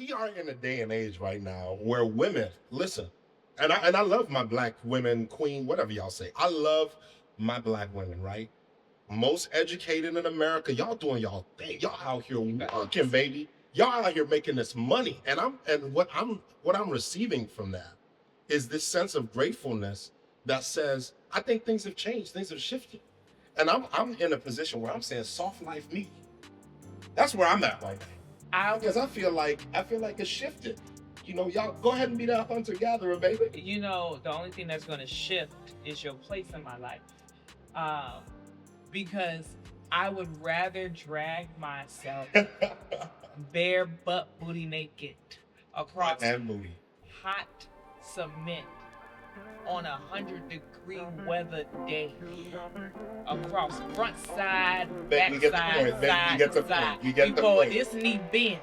we are in a day and age right now where women listen, and I love my black women, queen, whatever y'all say. I love my black women, right? Most educated in America. Y'all doing y'all thing. Y'all out here working, baby. Y'all out here making this money. And what I'm receiving from that is this sense of gratefulness that says, I think things have changed, things have shifted. And I'm in a position where I'm saying soft life me. That's where I'm at right now. I Because I feel like it's shifted. Y'all go ahead and be that hunter gatherer, baby. the only thing that's going to shift is your place in my life. Um, because I would rather drag myself bare butt booty naked across And booty. hot cement on 100-degree weather day across front side, back We get the side, point. side You get the to side point. You get the before point. this knee bent.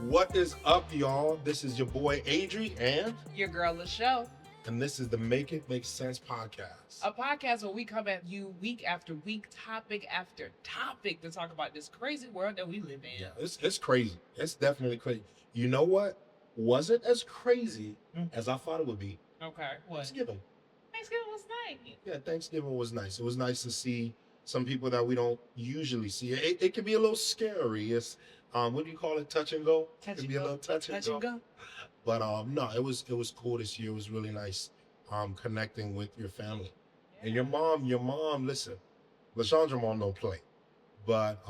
What is up, y'all? This is your boy Adri, Your girl LaShow, and this is the Make It Make Sense podcast. a podcast where we come at you week after week, topic after topic, to talk about this crazy world that we live in. Yeah, it's crazy. It's definitely crazy. You know what? Wasn't as crazy as I thought it would be. Okay, what? Thanksgiving. Thanksgiving was nice. Yeah, Thanksgiving was nice. It was nice to see some people that we don't usually see. It can be a little scary. It's what do you call it? Touch and go. Touch It can and be a go. little touch and go. But no, it was cool this year. It was really nice connecting with your family. And your mom, listen, LaShondra mom don't play. But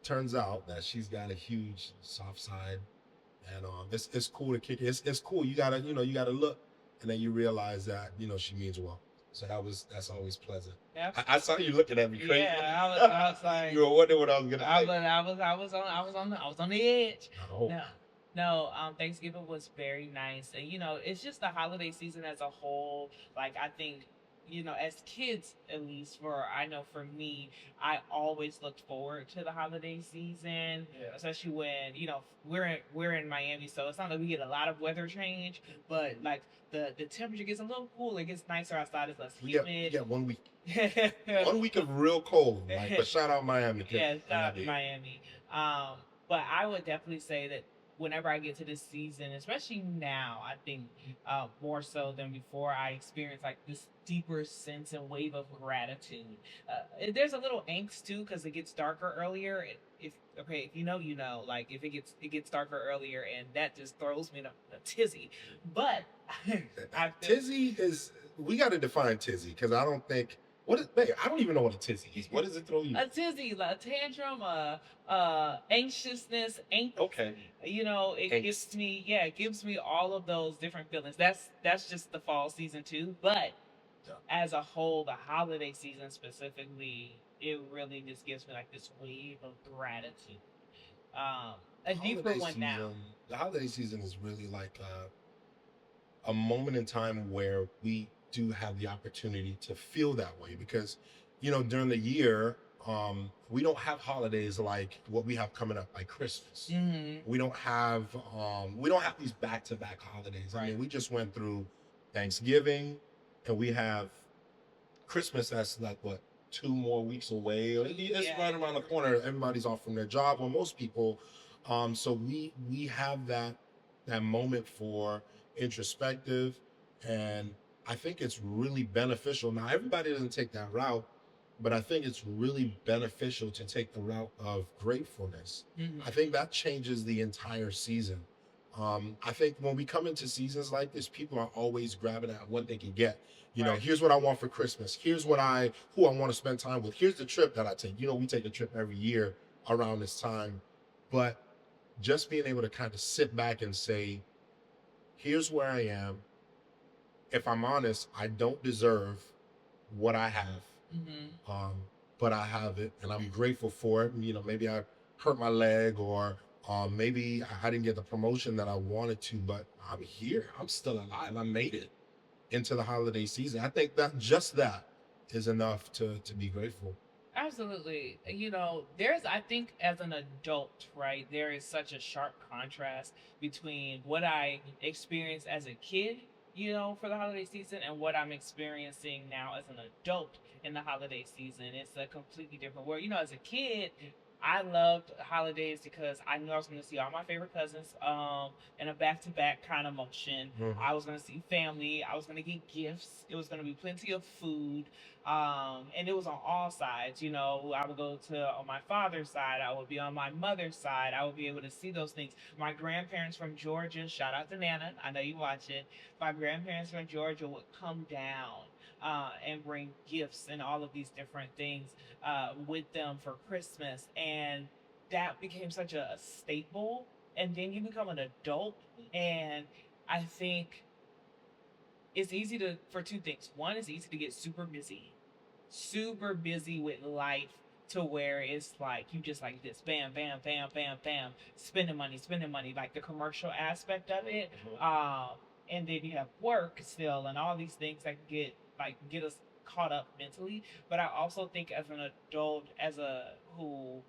turns out that she's got a huge soft side. And it's cool to kick it. It's cool. You gotta look, and then you realize that, she means well. So that's always pleasant. Yep. I saw you looking at me crazy. Yeah, I was like, You were wondering what I was gonna say. I was on the edge. Oh. No, Thanksgiving was very nice, and it's just the holiday season as a whole. Like, I think, as kids, at least, I know for me, I always looked forward to the holiday season, especially when we're in Miami, so it's not like we get a lot of weather change, but like the temperature gets a little cooler, it gets nicer outside, it's less We humid. got 1 week. 1 week of real cold. But shout out Miami. Yeah, shout out to Miami. But I would definitely say that whenever I get to this season, especially now, I think more so than before, I experience like this deeper sense and wave of gratitude. There's a little angst too because it gets darker earlier. If you know, like if it gets darker earlier, and that just throws me in a tizzy. But Tizzy is. We got to define tizzy because I don't think. I don't even know what a tizzy is. What does it throw you? A tizzy, a tantrum, anxiousness, Okay. it Angst. gives me all of those different feelings. That's just the fall season too. But Yeah. as a whole, the holiday season specifically, it really just gives me like this wave of gratitude. A deeper Holiday one now. season- The holiday season is really like a moment in time where we do have the opportunity to feel that way because, during the year, we don't have holidays like what we have coming up, like Christmas. Mm-hmm. We don't have these back-to-back holidays. I Right. mean, we just went through Thanksgiving, and we have Christmas. That's like what, 2 more weeks away. It's Yeah. right around the corner. Everybody's off from their job, well, most people. So we have that moment for introspective, and I think it's really beneficial. Now, everybody doesn't take that route, but I think it's really beneficial to take the route of gratefulness. Mm-hmm. I think that changes the entire season. I think when we come into seasons like this, people are always grabbing at what they can get. Right. Here's what I want for Christmas. Here's who I want to spend time with. Here's the trip that I take. We take a trip every year around this time, but just being able to kind of sit back and say, here's where I am. If I'm honest, I don't deserve what I have, Mm-hmm. but I have it, and I'm grateful for it. Maybe I hurt my leg, or maybe I didn't get the promotion that I wanted to, but I'm here. I'm still alive. I made it into the holiday season. I think that just that is enough to be grateful. Absolutely. There's, I think, as an adult, right, there is such a sharp contrast between what I experienced as a kid, for the holiday season and what I'm experiencing now as an adult in the holiday season. It's a completely different world. As a kid, I loved holidays because I knew I was going to see all my favorite cousins in a back to back kind of motion. Mhm. I was going to see family. I was going to get gifts. It was going to be plenty of food, and it was on all sides. I would go to on my father's side, I would be on my mother's side, I would be able to see those things. My grandparents from Georgia, shout out to Nana, I know you watch it. My grandparents from Georgia would come down and bring gifts and all of these different things with them for Christmas, and that became such a staple. And then you become an adult, and I think it's easy to for two things. One, it's easy to get super busy with life, to where it's like you just like this bam bam bam bam bam, spending money, like the commercial aspect of it. And then you have work still and all these things that get us caught up mentally. But I also think as an adult, as a who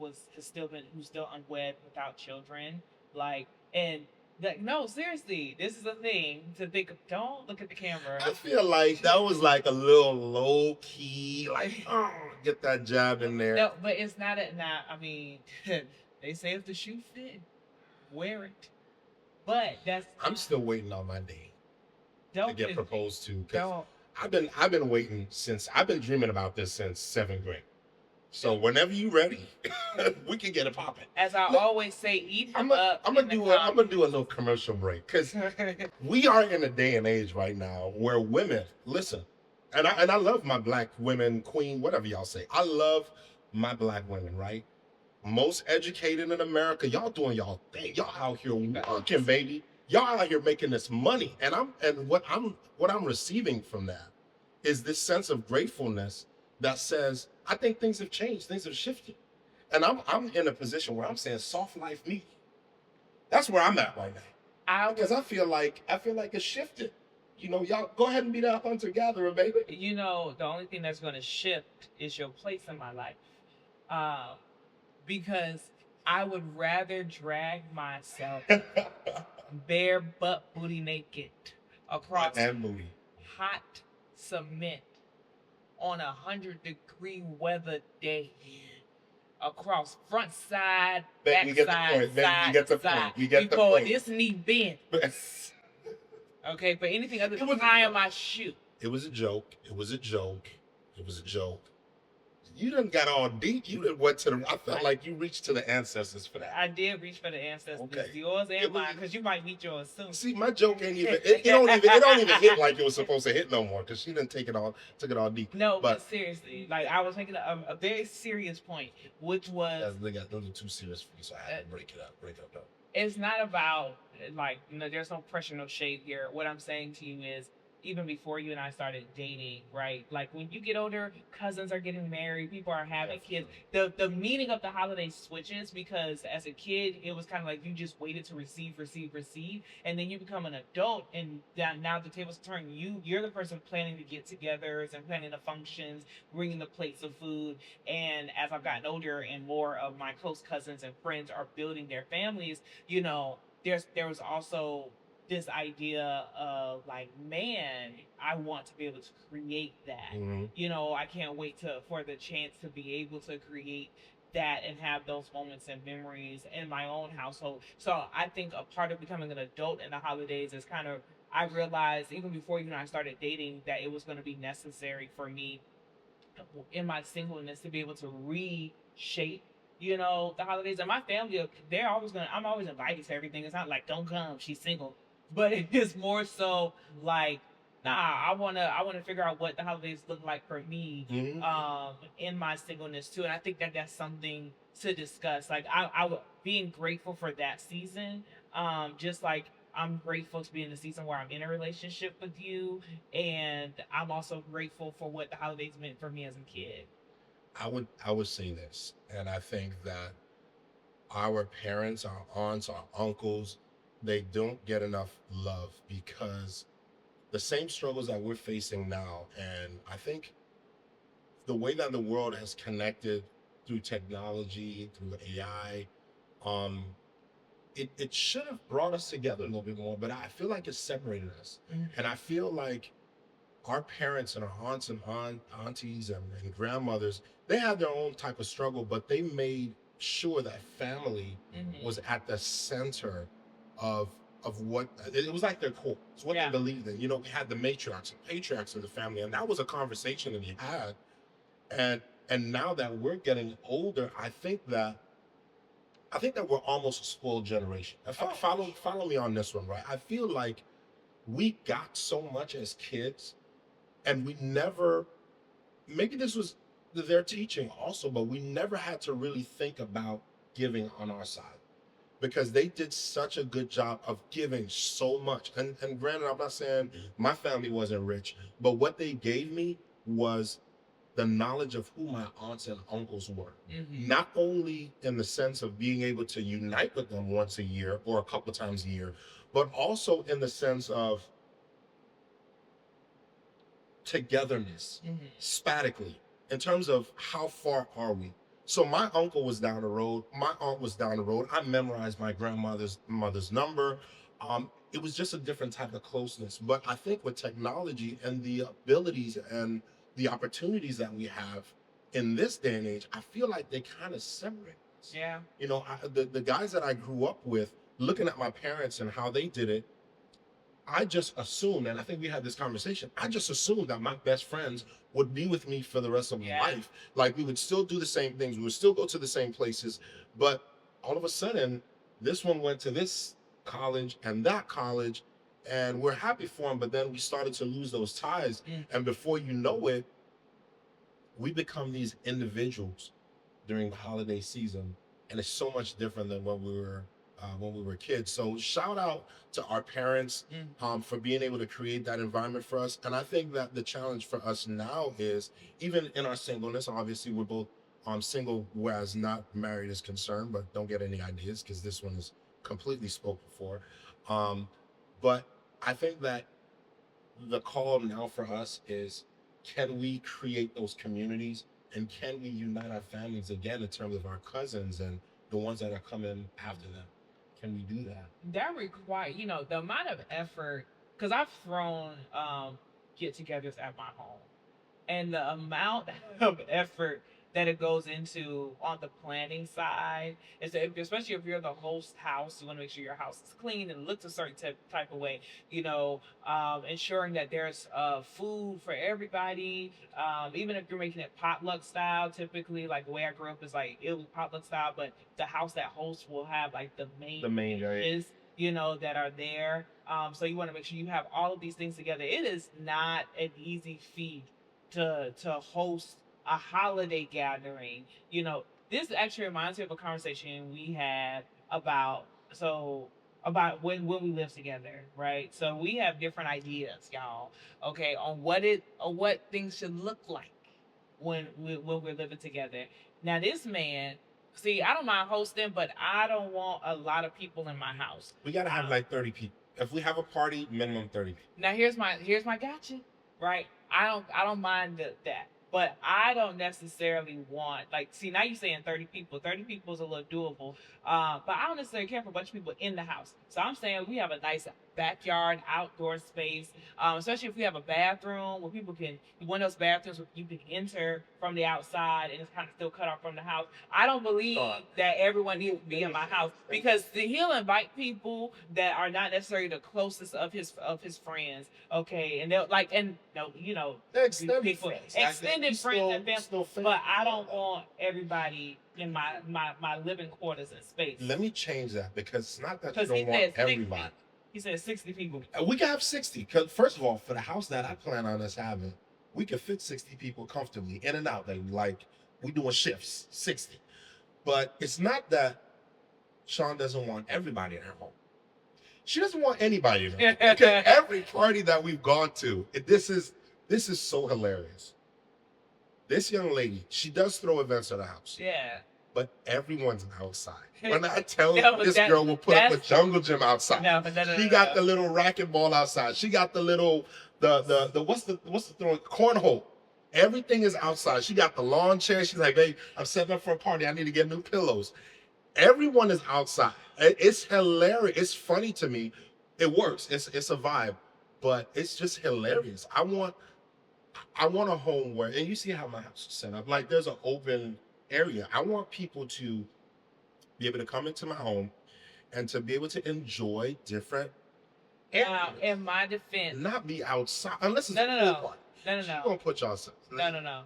has still been who's still unwed without children, like, and like, no, seriously, this is a thing to think of. Don't look at the camera. I feel like that was like a little low key, like, oh, get that jab in there. No, but it's not a not. I mean, they say if the shoe fit, wear it. But that's I'm still waiting on my day to don't get proposed to. 'Cause don't. I've been waiting since I've been dreaming about this since seventh grade. So whenever you ready, we can get it popping. As I Look, always say, eat I'm them gonna up I'm in gonna the do a I'm gonna do a comments. little commercial break because we are in a day and age right now where women listen, and I love my black women, queen, whatever y'all say. I love my black women, right? Most educated in America. Y'all doing y'all thing. Y'all out here working, baby. Y'all out here making this money. And what I'm receiving from that is this sense of gratefulness that says, I think things have changed, things have shifted. And I'm in a position where I'm saying soft life me. That's where I'm at right now. I Because I feel like it's shifted. Y'all go ahead and be that hunter gatherer, baby. the only thing that's going to shift is your place in my life. Um, because I would rather drag myself bare butt booty naked across And booty. hot cement on 100-degree weather day, across front side, But we back get the side, point. Then we side get to the side, point. We get the before point. this knee bent. Okay, but anything other It than was tying my shoe. it was a joke. It was a joke. It was a joke. You done got all deep. You done went to the. I felt like you reached to the ancestors for that. I did reach for the ancestors, Okay. yours It and was- mine, because you might meet yours soon. See, my joke ain't even. It don't even hit like it was supposed to hit no more because she didn't took it all deep. No, but But seriously, like I was making a very serious point, which was those are too serious for me, so I had to break it up. Though. it's not about like there's no pressure, no shade here. What I'm saying to you is, even before you and I started dating, right? Like when you get older, cousins are getting married, people are having kids. The meaning of the holiday switches, because as a kid it was kind of like you just waited to receive, and then you become an adult, and now the tables turn. You're the person planning the get-togethers and planning the functions, bringing the plates of food. And as I've gotten older and more of my close cousins and friends are building their families, there was also this idea of like, man, I want to be able to create that. Mhm. I can't wait for the chance to be able to create that and have those moments and memories in my own household. So I think a part of becoming an adult in the holidays is kind of, I realized even before you and I started dating that it was going to be necessary for me in my singleness to be able to reshape the holidays. And my family, I'm always invited to everything. It's not like don't come, she's single, but it is more so like, nah, I want to figure out what the holidays look like for me Mhm. in my singleness too. And I think that that's something to discuss. Like being grateful for that season, just like I'm grateful to be in the season where I'm in a relationship with you, and I'm also grateful for what the holidays meant for me as a kid. I would say this, and I think that our parents, our aunts, our uncles, they don't get enough love because the same struggles that we're facing now, and I think the way that the world has connected through technology, through AI, um, it should have brought us together a little bit more, but I feel like it's separated us. And I feel like our parents and our aunts and aunties and grandmothers, they had their own type of struggle, but they made sure that family was at the center of what it was like their core. It's what Yeah. they believed in. You know, we had the matriarchs and patriarchs of the family, and that was a conversation that we had. And now that we're getting older, I think that we're almost a spoiled generation. Follow me on this one, right? I feel like we got so much as kids, and we never. Maybe this was their teaching also, but we never had to really think about giving on our side because they did such a good job of giving so much. And granted, I'm not saying my family wasn't rich, but what they gave me was the knowledge of who my aunts and uncles were. Not only in the sense of being able to unite with them once a year or a couple of times a year, but also in the sense of togetherness, spatically, in terms of how far are we. So my uncle was down the road, my aunt was down the road. I memorized my grandmother's mother's number. It was just a different type of closeness. But I think with technology and the abilities and the opportunities that we have in this day and age, I feel like they kind of separate us. Yeah. You know, the guys that I grew up with, looking at my parents and how they did it, I just assumed, and I think we had this conversation, I just assumed that my best friends would be with me for the rest of my Yeah. life. Like we would still do the same things, we would still go to the same places, but all of a sudden, this one went to this college and that college, and we're happy for them, but then we started to lose those ties. And before you know it, we become these individuals during the holiday season, and it's so much different than when we were kids. So shout out to our parents for being able to create that environment for us. And I think that the challenge for us now is, even in our singleness, obviously we're both single, whereas not married is concerned, but don't get any ideas because this one is completely spoken for. But I think that the call now for us is, can we create those communities and can we unite our families again in terms of our cousins and the ones that are coming after them? Can we do that? That require, the amount of effort, because I've thrown get-togethers at my home, and the amount of effort that it goes into on the planning side is that, especially if you're the host house, you want to make sure your house is clean and looks a certain type of way. Ensuring that there's food for everybody. Even if you're making it potluck style, typically, like the way I grew up is like it was potluck style, but the house that hosts will have like the main dishes, that are there. So you want to make sure you have all of these things together. It is not an easy feat to host a holiday gathering. This actually reminds me of a conversation we had about when we live together, right? So we have different ideas, y'all, okay, on what things should look like when we're living together. Now this man, see, I don't mind hosting, but I don't want a lot of people in my house. We gotta have like 30 people. If we have a party, minimum 30 people. Now here's my gotcha, right? I don't mind that. But I don't necessarily want, see, now you're saying 30 people. 30 people is a little doable. But I don't necessarily care for a bunch of people in the house. So I'm saying we have a nice backyard, outdoor space, especially if we have a bathroom where people can, one of those bathrooms where you can enter from the outside and it's kind of still cut off from the house. I don't believe that everyone needs to be in my house, because he'll invite people that are not necessarily the closest of his friends, okay? And they'll They're extended people, friends. extended friends and family, family. but I don't want everybody in my living quarters and space. Let me change that, because it's not that you Because he don't want said 60. everybody. He said 60 people. We can have 60. Because first of all, for the house that I plan on us having, we could fit 60 people comfortably in and out. Like we doing shifts, 60. But it's not that Sean doesn't want everybody in her home. She doesn't want anybody in her home. Okay, every party that we've gone to, this is so hilarious. This young lady, she does throw events at the house. Yeah. But everyone's outside. When I tell No, you, this girl will put up a jungle gym outside. No. She got the little racquetball outside. She got the little the what's the throwing cornhole Everything is outside. She got the lawn chair. She's like, babe, I'm setting up for a party. I need to get new pillows. Everyone is outside. It's hilarious. It's funny to me. It works. It's a vibe, but it's just hilarious. I want a home where, and you see how my house is set up. Like there's an open area. I want people to be able to come into my home and to be able to enjoy different Now, areas, in my defense, not be outside unless it's no, a no, pool no, party. no, no, She no, gonna put y'all outside. no.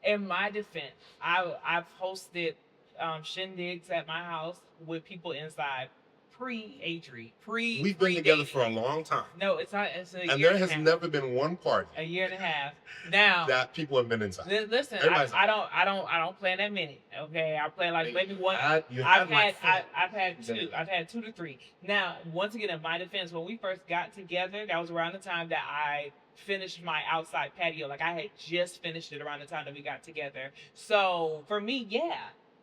In my defense, I've hosted shindigs at my house with people inside pre-Adri, We've been together pre-dating. for a long time, No, it's not. It's a and year there and a has half. never been one party A year and a half. Now, that people have been inside. listen, Everybody's I don't plan that many. Okay, I plan like maybe one. You I've like had four. I've had two. I've had 2 to 3. Now, once again, in my defense, when we first got together, that was around the time that I finished my outside patio. Like I had just finished it around the time that we got together. So for me, yeah,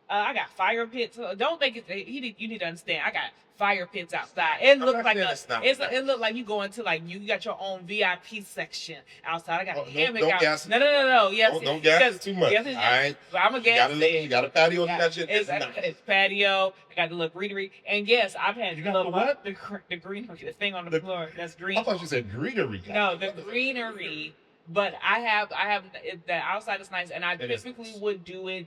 I got fire pits. Don't think it's you need to understand. I got fire pits outside. It I'm looked not like saying a it's not. it looked like you go into like you got your own VIP section outside. I got a Don't hammock out. gas it. No. Yes, Don't gas because- it too much. yes, All yes. right. So I'm a You gas. got a patio. You Yeah, got your. it's patio. I got the little greenery, and yes, I've had You got the what? The greenery, the thing on the The- floor that's green. I thought you said greenery. No, the greenery. But I have the outside is nice, and I It is typically nice. would do it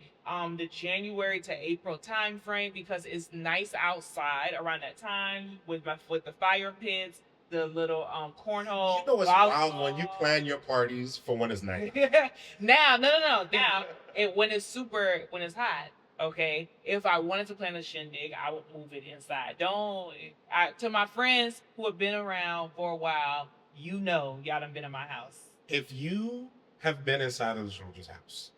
the January to April time frame because it's nice outside around that time with the fire pits, the little cornhole. You know it's wild when you volleyball. plan your parties for when it's night. Now, no. Now, when it's hot, okay. If I wanted to plan a shindig, I would move it inside. To my friends who have been around for a while, y'all done been in my house. If you have been inside of the soldier's house,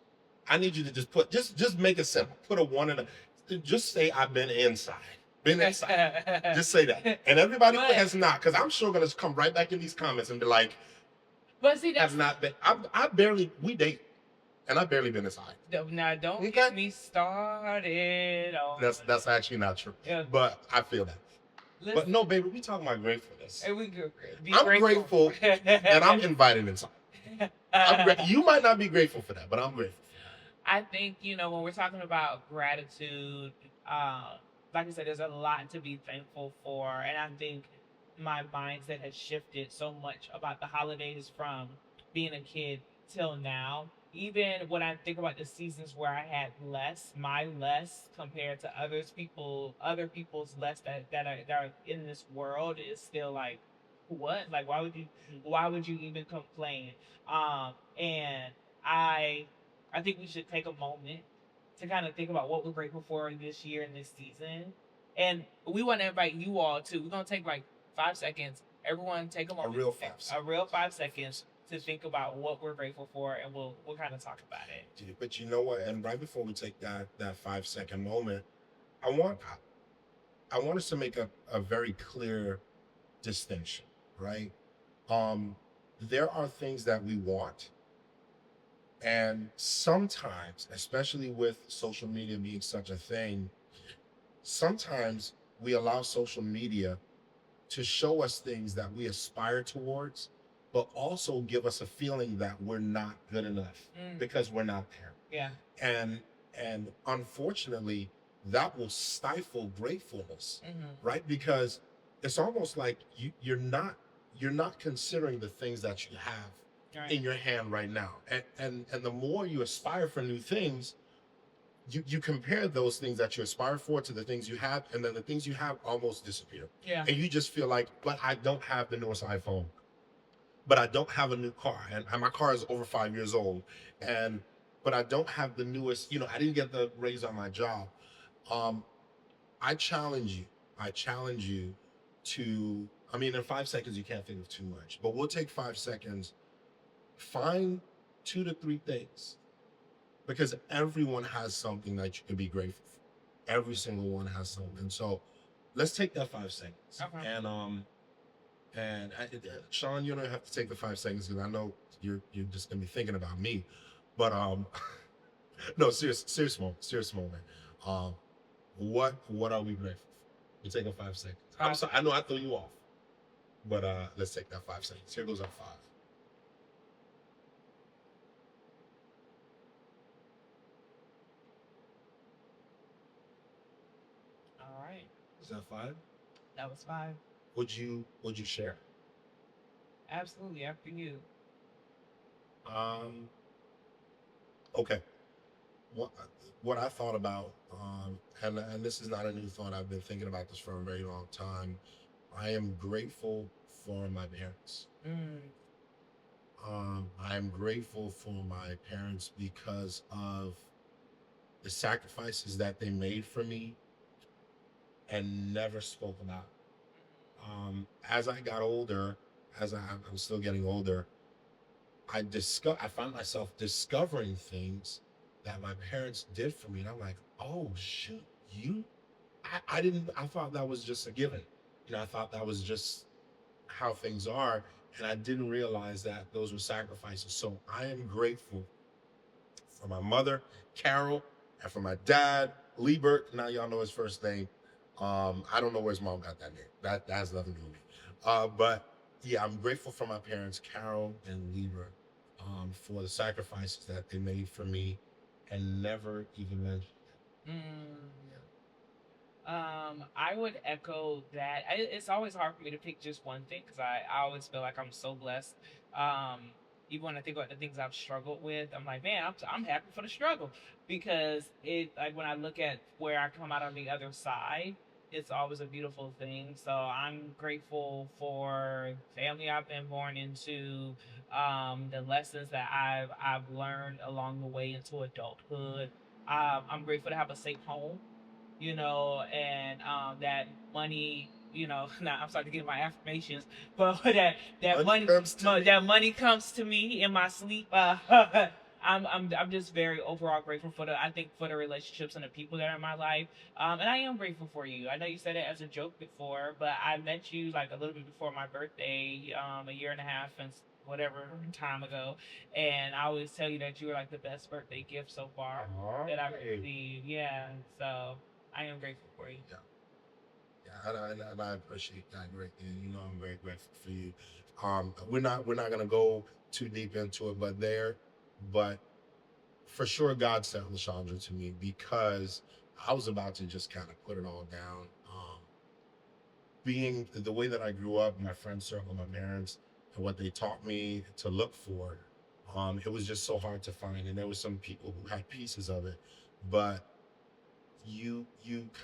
I need you to just make it simple. Put a one in a. Just say I've been inside. Been inside. Just say that. And everybody who But- has not, because I'm sure gonna come right back in these comments and be like, But see, that's have not been. We date, and I've barely been inside. now don't Okay. get me started. On, That's actually not true. yeah, But I feel that. listen, But no, baby, we talking about gratefulness. hey, we good. Be I'm grateful And I'm invited inside. You might not be grateful for that, but I'm grateful. I think, when we're talking about gratitude, like I said, there's a lot to be thankful for. And I think my mindset has shifted so much about the holidays from being a kid till now. Even when I think about the seasons where I had my less compared to other people's less that are in this world is still like, what? Like, why would you even complain? And I think we should take a moment to kind of think about what we're grateful for this year and this season. And we want to invite you all too. We're gonna take like 5 seconds. Everyone take a moment. real 5 A real 5 seconds to think about what we're grateful for, and we'll kind of talk about it. But you know what? And right before we take that 5 second moment, I want us to make a very clear distinction, right? There are things that we want. And sometimes, especially with social media being such a thing, sometimes we allow social media to show us things that we aspire towards, but also give us a feeling that we're not good enough because we're not there. Yeah. And unfortunately, that will stifle gratefulness, Mm-hmm. right? Because it's almost like you're not considering the things that you have Right. in your hand right now. And the more you aspire for new things, you compare those things that you aspire for to the things you have, and then the things you have almost disappear. Yeah. And you just feel like, but I don't have the newest iPhone, but I don't have a new car, and my car is over 5 years old, but I don't have the newest, I didn't get the raise on my job. I challenge you to, in 5 seconds you can't think of too much, but we'll take 5 seconds. Find 2 to 3 things, because everyone has something that you can be grateful for. Every single one has something. So let's take that 5 seconds. Okay. And Sean, you don't have to take the 5 seconds because I know you're just gonna be thinking about me. But no, serious moment. What are we grateful for? You take a 5 seconds. I'm sorry, I know I threw you off, but let's take that 5 seconds. Here goes our 5. Is that 5? That was 5. Would you share? Absolutely, after you. Um, okay. What what I thought about, and this is not a new thought. I've been thinking about this for a very long time. I am grateful for my parents. Mm, I am grateful for my parents because of the sacrifices that they made for me and never spoke about. As I got older, I'm still getting older, I found myself discovering things that my parents did for me, and I'm like, oh shoot, you, I didn't, I thought that was just a given, I thought that was just how things are, and I didn't realize that those were sacrifices. So I am grateful for my mother, Carol, and for my dad, Liebert. Now y'all know his first name. I don't know where his mom got that name. That has nothing to do with me. But yeah, I'm grateful for my parents, Carol and Liebert, for the sacrifices that they made for me, and never even mentioned. mm. I would echo that. It's always hard for me to pick just one thing because I always feel like I'm so blessed. Um, Even when I think about the things I've struggled with, I'm like, man, I'm happy for the struggle because it like when I look at where I come out on the other side, it's always a beautiful thing. So I'm grateful for family I've been born into, the lessons that I've learned along the way into adulthood. I'm grateful to have a safe home, and that money, now I'm starting to get my affirmations, but that Money money, comes to me. that money comes to me in my sleep. I'm just very overall grateful for I think for the relationships and the people that are in my life. And I am grateful for you. I know you said it as a joke before, but I met you like a little bit before my birthday, a year and a half and whatever time ago, and I always tell you that you were like the best birthday gift so far that I've Hey. received. Yeah, so I am grateful for you. Yeah, yeah, and I appreciate that greatly. And I'm very grateful for you. We're not gonna go too deep into it, but for sure, God sent Lashandra to me because I was about to just kind of put it all down. Being the way that I grew up, my friend circle, my parents, and what they taught me to look for, it was just so hard to find. And there were some people who had pieces of it, but you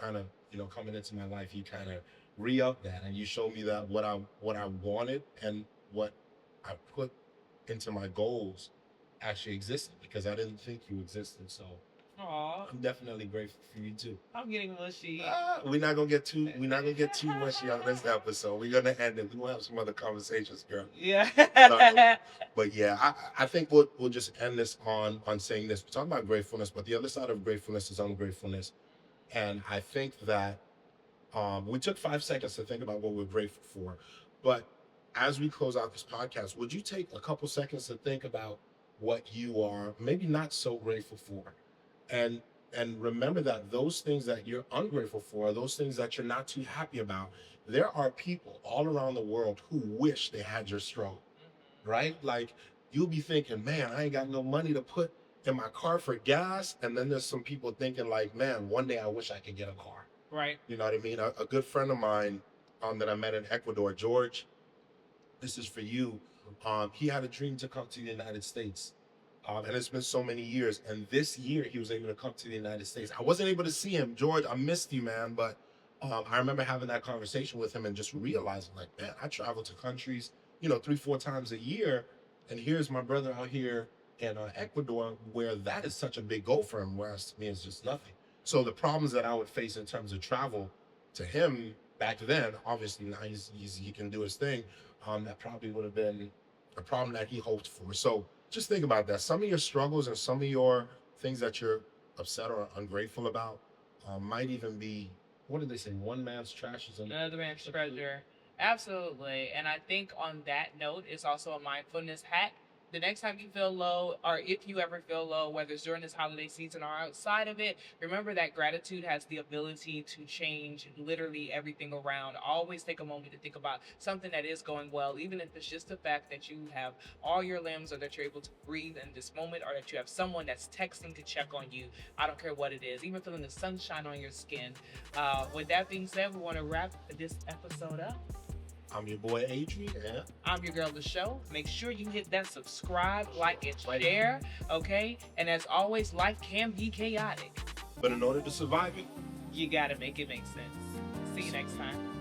kind of, coming into my life, you kind of re-up that, and you showed me that what I wanted and what I put into my goals actually existed, because I didn't think you existed. So Aw, I'm definitely grateful for you too. I'm getting mushy. We're not gonna get too mushy on this episode. We're gonna end it. We'll have some other conversations, girl. Yeah. But yeah, I think we'll just end this on saying this. We're talking about gratefulness, but the other side of gratefulness is ungratefulness. And I think that we took 5 seconds to think about what we're grateful for. But as we close out this podcast, would you take a couple seconds to think about what you are maybe not so grateful for? And and remember that those things that you're ungrateful for, those things that you're not too happy about, there are people all around the world who wish they had your struggle, right? Like, you'll be thinking, man, I ain't got no money to put in my car for gas. And then there's some people thinking, like, man, one day I wish I could get a car. Right. You know what I mean? A good friend of mine, that I met in Ecuador, George, this is for you. He had a dream to come to the United States. And it's been so many years. And this year he was able to come to the United States. I wasn't able to see him. George, I missed you, man. But I remember having that conversation with him and just realizing, like, man, I travel to countries, 3, 4 times a year. And here's my brother out here in Ecuador, where that is such a big goal for him, whereas to me it's just nothing. So the problems that I would face in terms of travel, to him back then, obviously now he can do his thing. That probably would have been a problem that he hoped for. So just think about that. Some of your struggles and some of your things that you're upset or ungrateful about might even be, what did they say? One man's trash is Another man's treasure. Absolutely. And I think on that note, it's also a mindfulness hack the next time you feel low, or if you ever feel low, whether it's during this holiday season or outside of it, remember that gratitude has the ability to change literally everything around. Always take a moment to think about something that is going well, even if it's just the fact that you have all your limbs, or that you're able to breathe in this moment, or that you have someone that's texting to check on you. I don't care what it is, even feeling the sunshine on your skin. With that being said, we want to wrap this episode up. I'm your boy Adrian. I'm your girl, the show. Make sure you hit that subscribe, like, and share. Okay. And as always, life can be chaotic. But in order to survive it, You gotta make it make sense. See you next time.